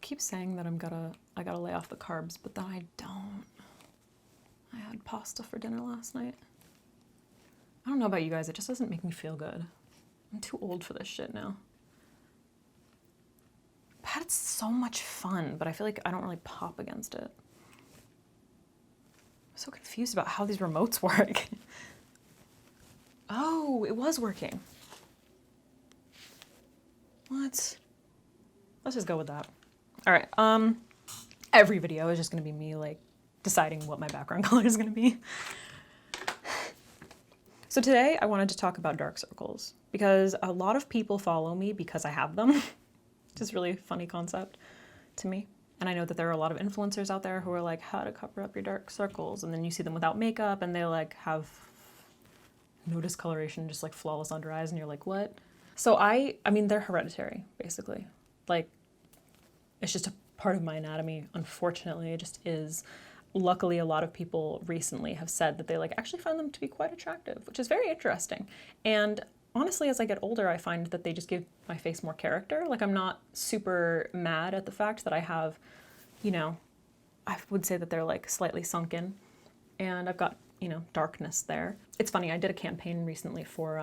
keep saying that I gotta lay off the carbs, but then I don't. I had pasta for dinner last night. I don't know about you guys, it just doesn't make me feel good. I'm too old for this shit now. I've had so much fun, but I feel like I don't really pop against it. I'm so confused about how these remotes work. Oh, it was working. What? Let's just go with that. All right, every video is just gonna be me like deciding what my background color is gonna be. So today I wanted to talk about dark circles because a lot of people follow me because I have them, which is a really funny concept to me. And I know that there are a lot of influencers out there who are like, how to cover up your dark circles. And then you see them without makeup and they like have no discoloration, just like flawless under eyes. And you're like, what? So I mean, they're hereditary, basically. Like, it's just a part of my anatomy. Unfortunately, it just is. Luckily, a lot of people recently have said that they like actually find them to be quite attractive, which is very interesting. And honestly, as I get older, I find that they just give my face more character. Like, I'm not super mad at the fact that I have, you know, I would say that they're like slightly sunken and I've got, you know, darkness there. It's funny, I did a campaign recently for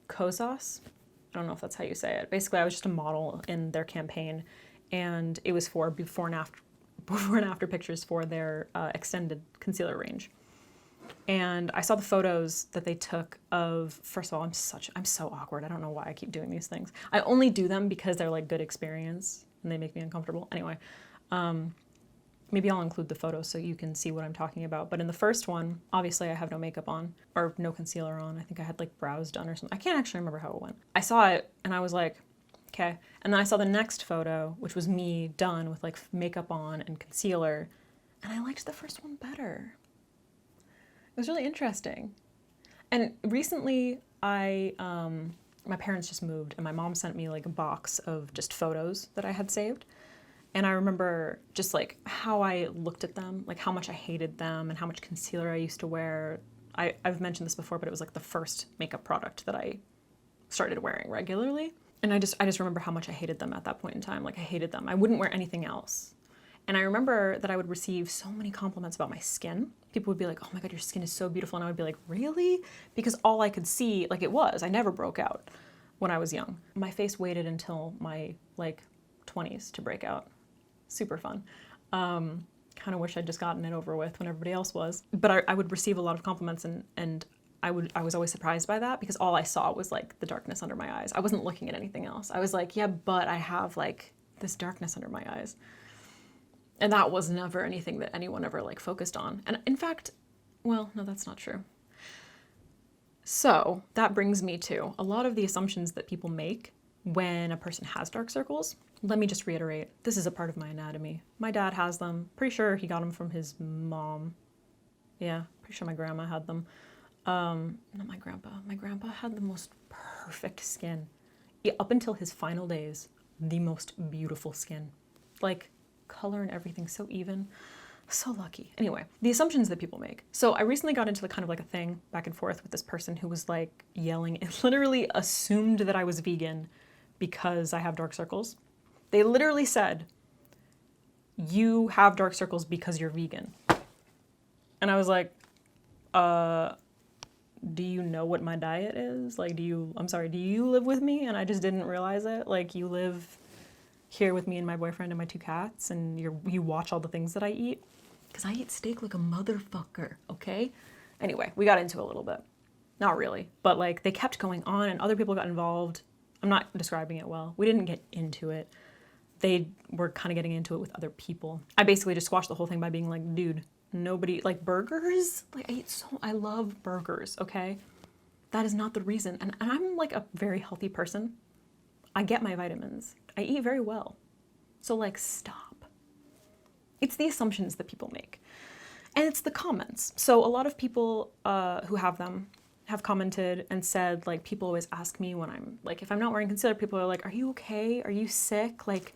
Kozas. I don't know if that's how you say it. Basically, I was just a model in their campaign and it was for before and after pictures for their extended concealer range. And I saw the photos that they took of, first of all, I'm so awkward. I don't know why I keep doing these things. I only do them because they're like good experience and they make me uncomfortable. Anyway, maybe I'll include the photos so you can see what I'm talking about. But in the first one, obviously I have no makeup on or no concealer on. I think I had like brows done or something. I can't actually remember how it went. I saw it and I was like, okay. And then I saw the next photo, which was me done with like makeup on and concealer. And I liked the first one better. It was really interesting. And recently my parents just moved and my mom sent me like a box of just photos that I had saved. And I remember just like how I looked at them, like how much I hated them and how much concealer I used to wear. I've mentioned this before, but it was like the first makeup product that I started wearing regularly. And I just remember how much I hated them at that point in time. Like I hated them. I wouldn't wear anything else. And I remember that I would receive so many compliments about my skin. People would be like, oh my God, your skin is so beautiful. And I would be like, really? Because all I could see, like it was, I never broke out when I was young. My face waited until my like 20s to break out. Super fun. Kind of wish I'd just gotten it over with when everybody else was. But I would receive a lot of compliments and I was always surprised by that because all I saw was like the darkness under my eyes. I wasn't looking at anything else. I was like, yeah, but I have like this darkness under my eyes. And that was never anything that anyone ever like focused on. And in fact, well, no, that's not true. So that brings me to a lot of the assumptions that people make when a person has dark circles. Let me just reiterate, this is a part of my anatomy. My dad has them. Pretty sure he got them from his mom. Yeah, pretty sure my grandma had them. Not my grandpa. My grandpa had the most perfect skin. Yeah, up until his final days, the most beautiful skin. Like, color and everything so even. So lucky. Anyway, the assumptions that people make. So I recently got into the kind of like a thing back and forth with this person who was like yelling and literally assumed that I was vegan because I have dark circles. They literally said, you have dark circles because you're vegan. And I was like, do you know what my diet is? Like, do you live with me? And I just didn't realize it. Like, you live here with me and my boyfriend and my 2 cats and you watch all the things that I eat. Because I eat steak like a motherfucker, okay? Anyway, we got into it a little bit. Not really, but like they kept going on and other people got involved. I'm not describing it well. We didn't get into it. They were kind of getting into it with other people. I basically just squashed the whole thing by being like, dude, nobody, like burgers? Like I love burgers, okay? That is not the reason. And I'm like a very healthy person. I get my vitamins. I eat very well. So like, stop. It's the assumptions that people make. And it's the comments. So a lot of people who have them have commented and said, like, people always ask me when I'm, like, if I'm not wearing concealer, people are like, are you okay? Are you sick? Like,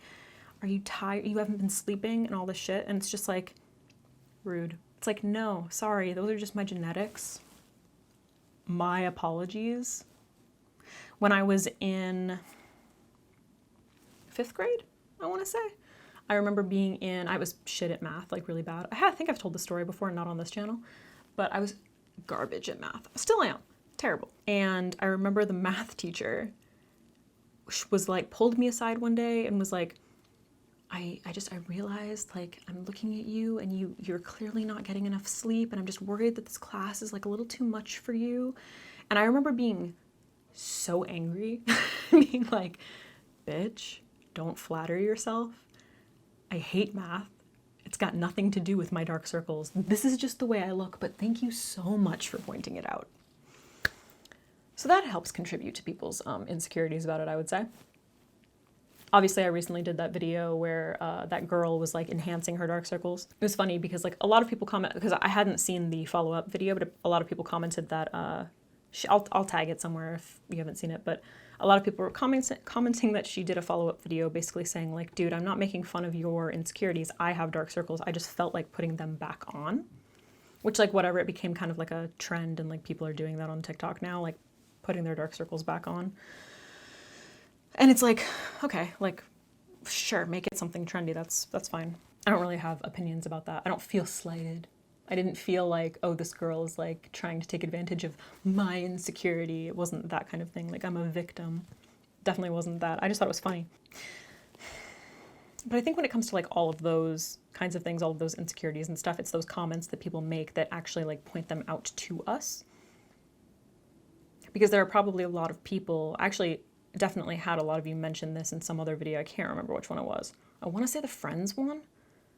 are you tired? You haven't been sleeping and all this shit. And it's just like, rude. It's like, no, sorry. Those are just my genetics. My apologies. When I was in 5th grade, I want to say. I remember I was shit at math, like really bad. I think I've told the story before, not on this channel, but I was garbage at math. Still am. Terrible. And I remember the math teacher was like, pulled me aside one day and was like, I realized, like, I'm looking at you and you're clearly not getting enough sleep, and I'm just worried that this class is like a little too much for you. And I remember being so angry, being like, bitch, don't flatter yourself. I hate math. It's got nothing to do with my dark circles. This is just the way I look, but thank you so much for pointing it out. So that helps contribute to people's insecurities about it, I would say. Obviously, I recently did that video where that girl was like enhancing her dark circles. It was funny because like a lot of people comment, because I hadn't seen the follow-up video, but a lot of people commented that, I'll tag it somewhere if you haven't seen it, but a lot of people were commenting that she did a follow-up video basically saying like, dude, I'm not making fun of your insecurities. I have dark circles. I just felt like putting them back on, which like whatever, it became kind of like a trend, and like people are doing that on TikTok now, like putting their dark circles back on. And it's like, okay, like, sure, make it something trendy. That's fine. I don't really have opinions about that. I don't feel slighted. I didn't feel like, oh, this girl is like trying to take advantage of my insecurity. It wasn't that kind of thing. Like, I'm a victim. Definitely wasn't that. I just thought it was funny. But I think when it comes to like all of those kinds of things, all of those insecurities and stuff, it's those comments that people make that actually like point them out to us. Because there are probably a lot of people, actually definitely had a lot of you mention this in some other video. I can't remember which one it was. I want to say the friends one.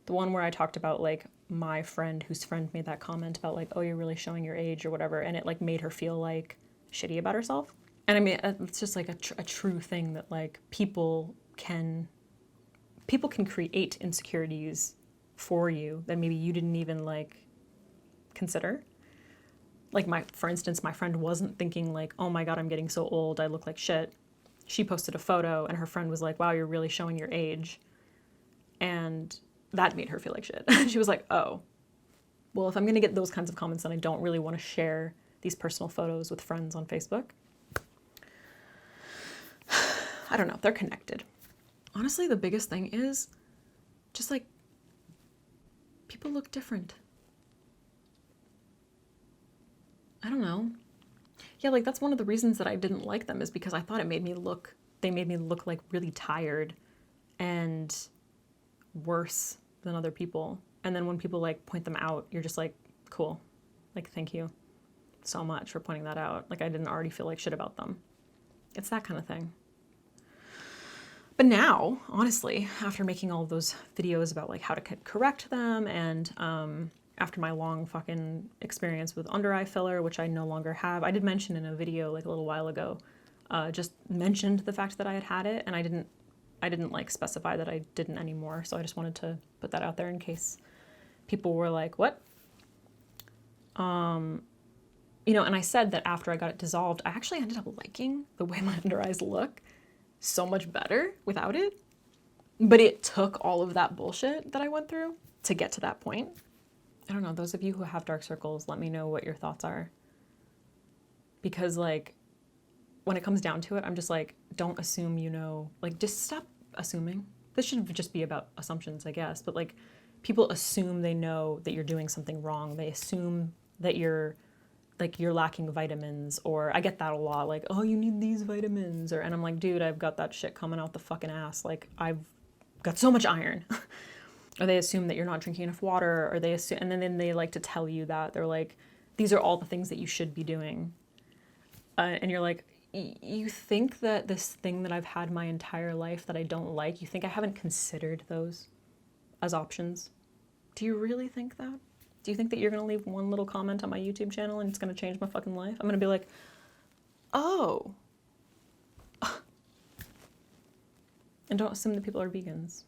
The one where I talked about like my friend whose friend made that comment about like, oh, you're really showing your age or whatever. And it like made her feel like shitty about herself. And I mean, it's just like a true thing that like people can create insecurities for you that maybe you didn't even like consider. Like for instance, my friend wasn't thinking like, oh my God, I'm getting so old, I look like shit. She posted a photo and her friend was like, wow, you're really showing your age. And that made her feel like shit. She was like, oh, well, if I'm going to get those kinds of comments, then I don't really want to share these personal photos with friends on Facebook. I don't know. They're connected. Honestly, the biggest thing is just like people look different. I don't know. Yeah, like that's one of the reasons that I didn't like them, is because I thought they made me look like really tired and worse than other people. And then when people like point them out, you're just like, cool. Like, thank you so much for pointing that out. Like I didn't already feel like shit about them. It's that kind of thing. But now, honestly, after making all of those videos about like how to correct them, and after my long fucking experience with under eye filler, which I no longer have. I did mention in a video like a little while ago, just mentioned the fact that I had it, and I didn't like specify that I didn't anymore. So I just wanted to put that out there in case people were like, what? And I said that after I got it dissolved, I actually ended up liking the way my under eyes look so much better without it. But it took all of that bullshit that I went through to get to that point. I don't know, those of you who have dark circles, let me know what your thoughts are. Because like, when it comes down to it, I'm just like, don't assume like just stop assuming. This should just be about assumptions, I guess. But like, people assume they know that you're doing something wrong. They assume that you're lacking vitamins, or I get that a lot, like, oh, you need these vitamins, and I'm like, dude, I've got that shit coming out the fucking ass. Like, I've got so much iron. Or they assume that you're not drinking enough water, or they assume, and then they like to tell you that. They're like, these are all the things that you should be doing. And you're like, you think that this thing that I've had my entire life that I don't like, you think I haven't considered those as options? Do you really think that? Do you think that you're going to leave one little comment on my YouTube channel and it's going to change my fucking life? I'm going to be like, oh. And don't assume that people are vegans.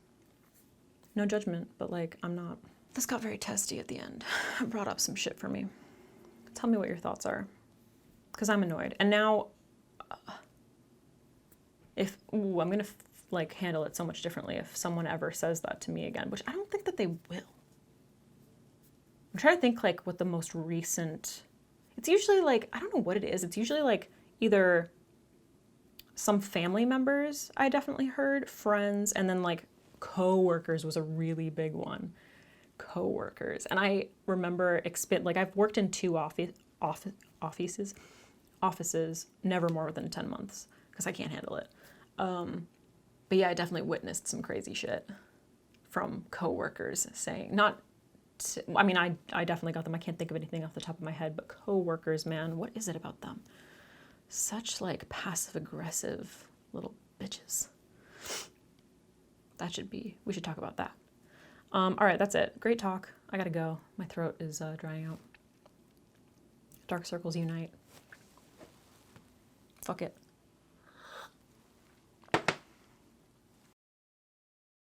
No judgment, but like, I'm not. This got very testy at the end. It brought up some shit for me. Tell me what your thoughts are, because I'm annoyed. And now, I'm going to like handle it so much differently if someone ever says that to me again, which I don't think that they will. I'm trying to think like what the most recent, it's usually like, I don't know what it is. It's usually like either some family members I definitely heard, friends, and then like Coworkers was a really big one. Coworkers. And I remember, like I've worked in 2 offices, never more than 10 months because I can't handle it. But yeah, I definitely witnessed some crazy shit from coworkers saying, I mean, I definitely got them. I can't think of anything off the top of my head, but coworkers, man, what is it about them? Such like passive aggressive little bitches. We should talk about that. All right, that's it. Great talk. I gotta go. My throat is drying out. Dark circles unite. Fuck it.